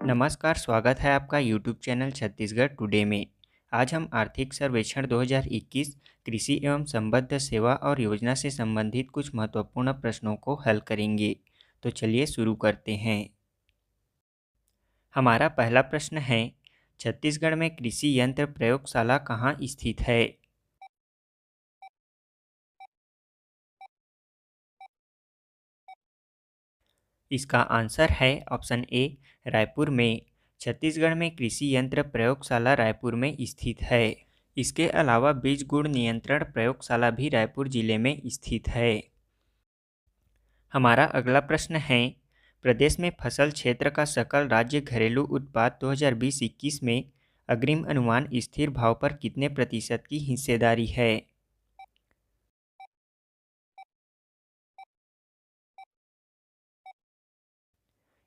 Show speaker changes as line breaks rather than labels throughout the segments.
नमस्कार, स्वागत है आपका यूट्यूब चैनल छत्तीसगढ़ टुडे में। आज हम आर्थिक सर्वेक्षण 2021 कृषि एवं संबद्ध सेवा और योजना से संबंधित कुछ महत्वपूर्ण प्रश्नों को हल करेंगे। तो चलिए शुरू करते हैं। हमारा पहला प्रश्न है, छत्तीसगढ़ में कृषि यंत्र प्रयोगशाला कहाँ स्थित है? इसका आंसर है ऑप्शन ए, रायपुर में। छत्तीसगढ़ में कृषि यंत्र प्रयोगशाला रायपुर में स्थित है। इसके अलावा बीज गुण नियंत्रण प्रयोगशाला भी रायपुर जिले में स्थित है। हमारा अगला प्रश्न है, प्रदेश में फसल क्षेत्र का सकल राज्य घरेलू उत्पाद 2020-21 में अग्रिम अनुमान स्थिर भाव पर कितने प्रतिशत की हिस्सेदारी है?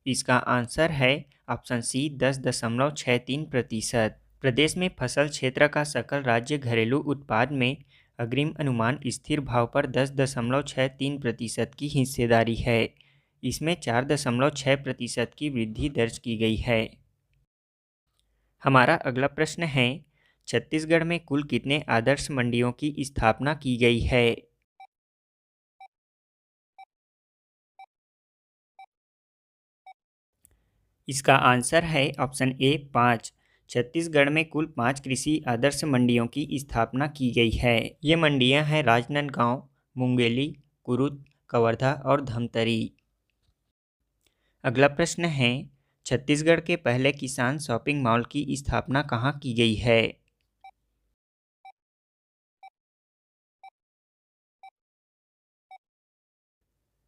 इसका आंसर है ऑप्शन सी, 10.63%। प्रदेश में फसल क्षेत्र का सकल राज्य घरेलू उत्पाद में अग्रिम अनुमान स्थिर भाव पर 10.63% की हिस्सेदारी है। इसमें 4.6% की वृद्धि दर्ज की गई है। हमारा अगला प्रश्न है, छत्तीसगढ़ में कुल कितने आदर्श मंडियों की स्थापना की गई है? इसका आंसर है ऑप्शन ए, 5। छत्तीसगढ़ में कुल 5 कृषि आदर्श मंडियों की स्थापना की गई है। ये मंडियां हैं राजनांदगांव, मुंगेली, कुरुद, कवर्धा और धमतरी। अगला प्रश्न है, छत्तीसगढ़ के पहले किसान शॉपिंग मॉल की स्थापना कहाँ की गई है?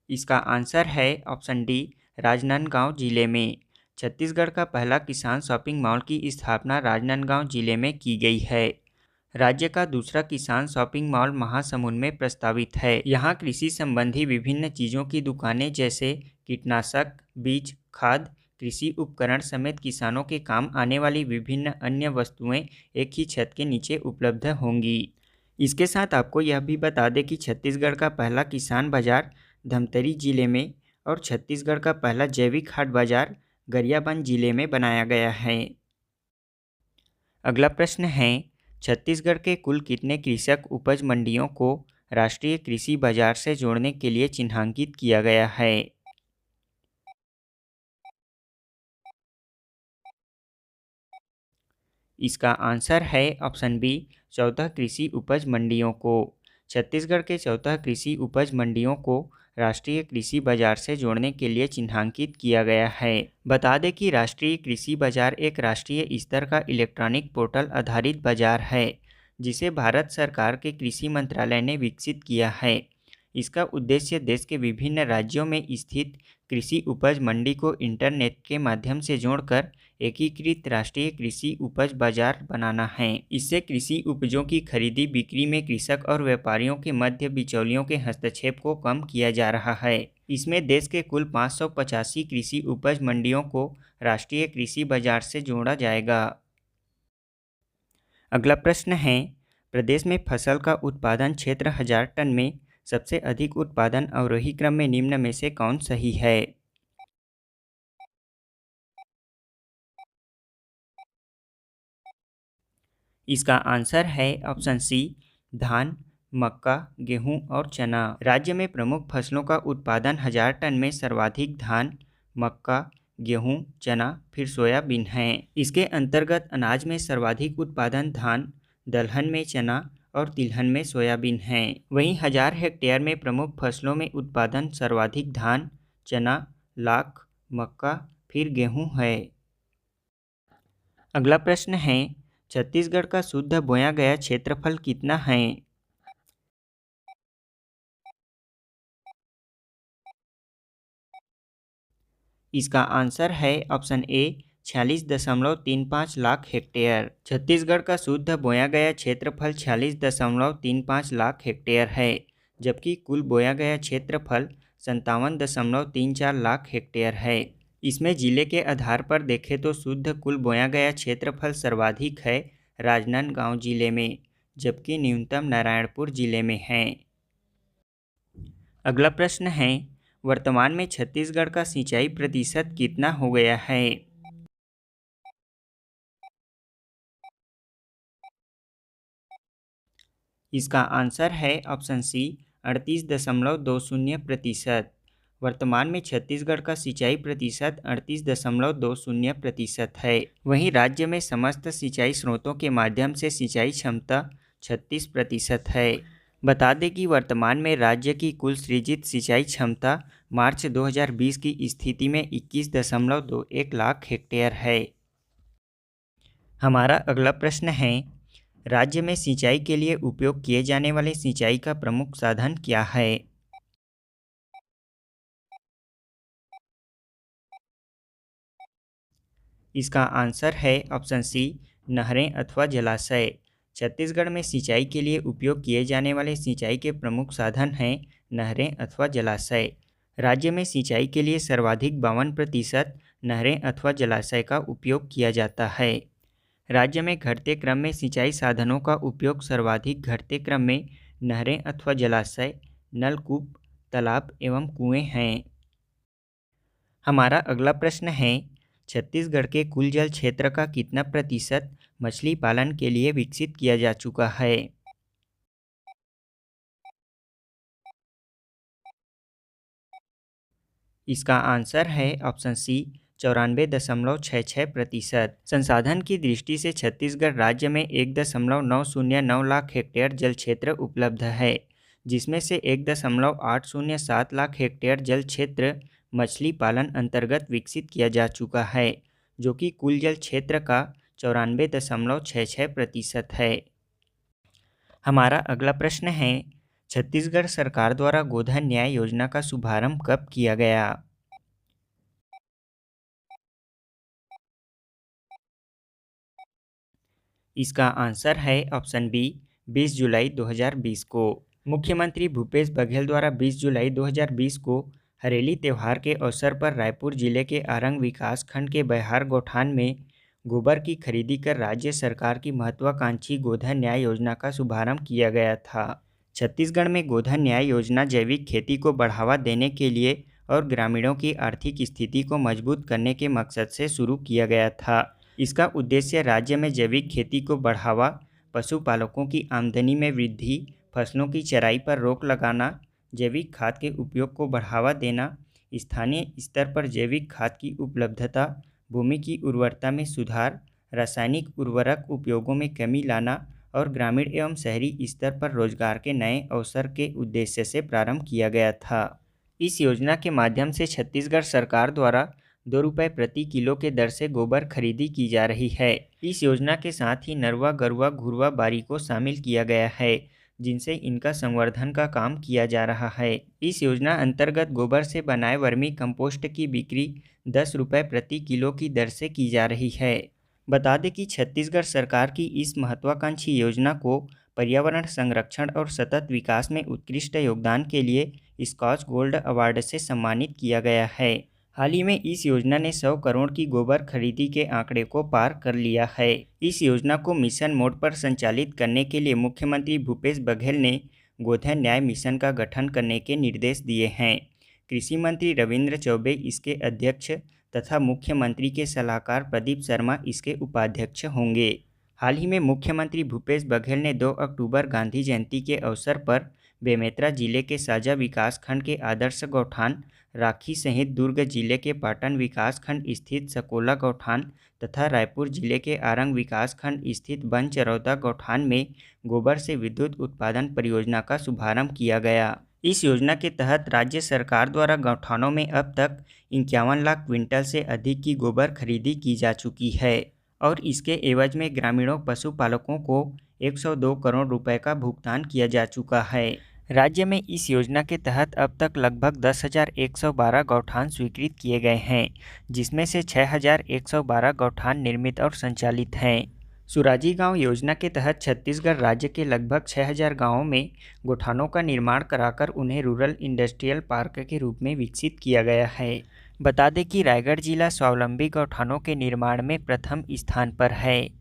इसका आंसर है ऑप्शन डी, राजनांदगांव जिले में। छत्तीसगढ़ का पहला किसान शॉपिंग मॉल की स्थापना राजनांदगांव जिले में की गई है। राज्य का दूसरा किसान शॉपिंग मॉल महासमुंद में प्रस्तावित है। यहाँ कृषि संबंधी विभिन्न चीज़ों की दुकानें जैसे कीटनाशक, बीज, खाद, कृषि उपकरण समेत किसानों के काम आने वाली विभिन्न अन्य वस्तुएं एक ही छत के नीचे उपलब्ध होंगी। इसके साथ आपको यह भी बता दें कि छत्तीसगढ़ का पहला किसान बाजार धमतरी जिले में और छत्तीसगढ़ का पहला जैविक हाट बाजार गरियाबंद जिले में बनाया गया है। अगला प्रश्न है, छत्तीसगढ़ के कुल कितने कृषक उपज मंडियों को राष्ट्रीय कृषि बाजार से जोड़ने के लिए चिन्हांकित किया गया है? इसका आंसर है ऑप्शन बी, 14 कृषि उपज मंडियों को। छत्तीसगढ़ के 14 कृषि उपज मंडियों को राष्ट्रीय कृषि बाजार से जोड़ने के लिए चिन्हांकित किया गया है। बता दें कि राष्ट्रीय कृषि बाजार एक राष्ट्रीय स्तर का इलेक्ट्रॉनिक पोर्टल आधारित बाजार है, जिसे भारत सरकार के कृषि मंत्रालय ने विकसित किया है। इसका उद्देश्य देश के विभिन्न राज्यों में स्थित कृषि उपज मंडी को इंटरनेट के माध्यम से जोड़कर एकीकृत राष्ट्रीय कृषि उपज बाजार बनाना है। इससे कृषि उपजों की खरीदी बिक्री में कृषक और व्यापारियों के मध्य बिचौलियों के हस्तक्षेप को कम किया जा रहा है। इसमें देश के कुल 585 कृषि उपज मंडियों को राष्ट्रीय कृषि बाजार से जोड़ा जाएगा। अगला प्रश्न है, प्रदेश में फसल का उत्पादन क्षेत्र 1000 टन में सबसे अधिक उत्पादन अवरोही क्रम में निम्न में से कौन सही है? इसका आंसर है ऑप्शन सी, धान, मक्का, गेहूं और चना। राज्य में प्रमुख फसलों का उत्पादन 1000 टन में सर्वाधिक धान, मक्का, गेहूं, चना फिर सोयाबीन है। इसके अंतर्गत अनाज में सर्वाधिक उत्पादन धान, दलहन में चना और तिलहन में सोयाबीन है। वहीं 1000 हेक्टेयर में प्रमुख फसलों में उत्पादन सर्वाधिक धान, चना, लाख, मक्का फिर गेहूं है। अगला प्रश्न है, छत्तीसगढ़ का शुद्ध बोया गया क्षेत्रफल कितना है? इसका आंसर है option A, 46.35 lakh hectare. Chhattisgarh का शुद्ध बोया गया क्षेत्रफल 46.35 लाख हेक्टेयर है, जबकि कुल बोया गया क्षेत्रफल 57.34 लाख हेक्टेयर है। इसमें जिले के आधार पर देखें तो शुद्ध कुल बोया गया क्षेत्रफल सर्वाधिक है राजनांदगांव जिले में, जबकि न्यूनतम नारायणपुर जिले में है। अगला प्रश्न है, वर्तमान में छत्तीसगढ़ का सिंचाई प्रतिशत कितना हो गया है? इसका आंसर है ऑप्शन सी 38.20%। वर्तमान में छत्तीसगढ़ का सिंचाई प्रतिशत 38.20% है। वहीं राज्य में समस्त सिंचाई स्रोतों के माध्यम से सिंचाई क्षमता 36% है। बता दें कि वर्तमान में राज्य की कुल सृजित सिंचाई क्षमता मार्च 2020 की स्थिति में 21.21 लाख हेक्टेयर है। हमारा अगला प्रश्न है, राज्य में सिंचाई के लिए उपयोग किए जाने वाले सिंचाई का प्रमुख साधन क्या है? इसका आंसर है ऑप्शन सी नहरें अथवा जलाशय। छत्तीसगढ़ में सिंचाई के लिए उपयोग किए जाने वाले सिंचाई के प्रमुख साधन हैं नहरें अथवा जलाशय। राज्य में सिंचाई के लिए सर्वाधिक 52% नहरें अथवा जलाशय का उपयोग किया जाता है। राज्य में घटते क्रम में सिंचाई साधनों का उपयोग सर्वाधिक घटते क्रम में नहरें अथवा जलाशय, नलकूप, तालाब एवं कुएं हैं। हमारा अगला प्रश्न है, छत्तीसगढ़ के कुल जल क्षेत्र का कितना प्रतिशत मछली पालन के लिए विकसित किया जा चुका है? इसका आंसर है ऑप्शन सी 94.66%। संसाधन की दृष्टि से छत्तीसगढ़ राज्य में 1.909 लाख हेक्टेयर जल क्षेत्र उपलब्ध है, जिसमें से 1.807 लाख हेक्टेयर जल क्षेत्र मछली पालन अंतर्गत विकसित किया जा चुका है, जो कि कुल जल क्षेत्र का 94.66% है। हमारा अगला प्रश्न है, छत्तीसगढ़ सरकार द्वारा गोधन न्याय योजना का शुभारंभ कब किया गया? इसका आंसर है ऑप्शन बी 20 जुलाई 2020 को। मुख्यमंत्री भूपेश बघेल द्वारा 20 जुलाई 2020 को हरेली त्यौहार के अवसर पर रायपुर जिले के आरंग विकास खंड के बैहार गौठान में गोबर की खरीदी कर राज्य सरकार की महत्वाकांक्षी गोधन न्याय योजना का शुभारंभ किया गया था। छत्तीसगढ़ में गोधन न्याय योजना जैविक खेती को बढ़ावा देने के लिए और ग्रामीणों की आर्थिक स्थिति को मजबूत करने के मकसद से शुरू किया गया था। इसका उद्देश्य राज्य में जैविक खेती को बढ़ावा, पशुपालकों की आमदनी में वृद्धि, फसलों की चराई पर रोक लगाना, जैविक खाद के उपयोग को बढ़ावा देना, स्थानीय स्तर पर जैविक खाद की उपलब्धता, भूमि की उर्वरता में सुधार, रासायनिक उर्वरक उपयोगों में कमी लाना और ग्रामीण एवं शहरी स्तर पर रोजगार के नए अवसर के उद्देश्य से प्रारंभ किया गया था। इस योजना के माध्यम से छत्तीसगढ़ सरकार द्वारा 2 रुपये प्रति किलो के दर से गोबर खरीदी की जा रही है। इस योजना के साथ ही नरवा, गरुवा, घुरवा, बारी को शामिल किया गया है, जिनसे इनका संवर्धन का काम किया जा रहा है। इस योजना अंतर्गत गोबर से बनाए वर्मी कंपोस्ट की बिक्री 10 रुपये प्रति किलो की दर से की जा रही है। बता दें कि छत्तीसगढ़ सरकार की इस महत्वाकांक्षी योजना को पर्यावरण संरक्षण और सतत विकास में उत्कृष्ट योगदान के लिए स्कॉच गोल्ड अवार्ड से सम्मानित किया गया है। हाल ही में इस योजना ने 100 करोड़ की गोबर खरीदी के आंकड़े को पार कर लिया है। इस योजना को मिशन मोड पर संचालित करने के लिए मुख्यमंत्री भूपेश बघेल ने गोधन न्याय मिशन का गठन करने के निर्देश दिए हैं। कृषि मंत्री रविंद्र चौबे इसके अध्यक्ष तथा मुख्यमंत्री के सलाहकार प्रदीप शर्मा इसके उपाध्यक्ष होंगे। हाल ही में मुख्यमंत्री भूपेश बघेल ने 2 अक्टूबर गांधी जयंती के अवसर पर बेमेतरा जिले के साजा विकासखंड के आदर्श गौठान राखी सहित दुर्ग जिले के पाटन विकासखंड स्थित सकोला गौठान तथा रायपुर जिले के आरंग विकासखंड स्थित बनचरौदा गौठान में गोबर से विद्युत उत्पादन परियोजना का शुभारंभ किया गया। इस योजना के तहत राज्य सरकार द्वारा गौठानों में अब तक 51 लाख क्विंटल से अधिक की गोबर खरीदी की जा चुकी है और इसके एवज में ग्रामीणों पशुपालकों को 102 करोड़ रुपए का भुगतान किया जा चुका है। राज्य में इस योजना के तहत अब तक लगभग 10,112 गौठान स्वीकृत किए गए हैं, जिसमें से 6,112 गौठान निर्मित और संचालित हैं। सुराजी गांव योजना के तहत छत्तीसगढ़ राज्य के लगभग 6,000 गांवों में गौठानों का निर्माण कराकर उन्हें रूरल इंडस्ट्रियल पार्क के रूप में विकसित किया गया है। बता दें कि रायगढ़ जिला स्वावलंबी गौठानों के निर्माण में प्रथम स्थान पर है।